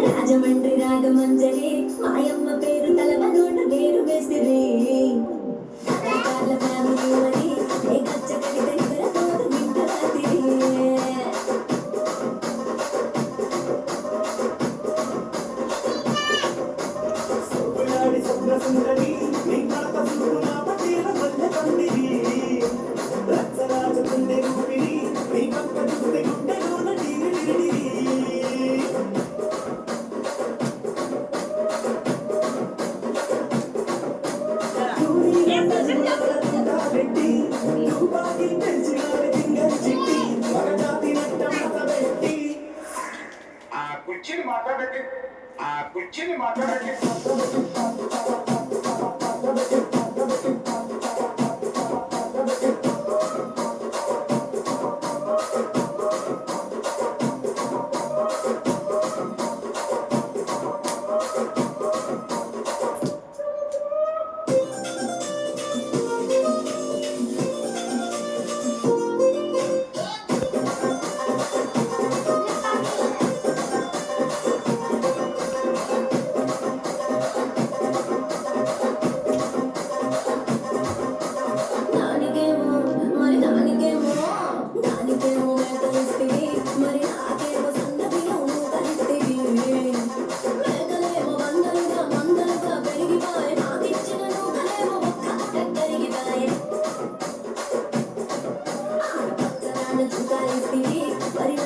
రాజమండ్రి రాగమంజరి మాయమ్మ పేరు తలవ నోట పేరు వేసిరి కళాకారుల ఫ్యామిలీ మరి ఏ గచ్చ కడిత ఇతర తోడు నింట రాతిరి సుబ్బులాడి సుందర సుందరి నీ కడత సుందర నాపటీల మల్లె పండిరి రచ్చరాజ కుండె రూపిణి నీ పక్క చూస్తే గుండెలోన నీరు పెట్టి రూపాయి పెంచినాడు సింగల్ చిట్టి మగజాతి నట్ట మత పెట్టి ఆ కుర్చీని మాట్లాడకి దానికేమో మరి దానికేమో మేకలిస్తివి మరి నాకేమో సన్నబియ్యం కలిస్తివి మేకలేమో మందలుగా పెరిగిపాయే నాకిచ్చిన నూకలేమో ఒక్క కరిగిపాయే ఆడపచ్చరాన చూకాలిస్తివి మరి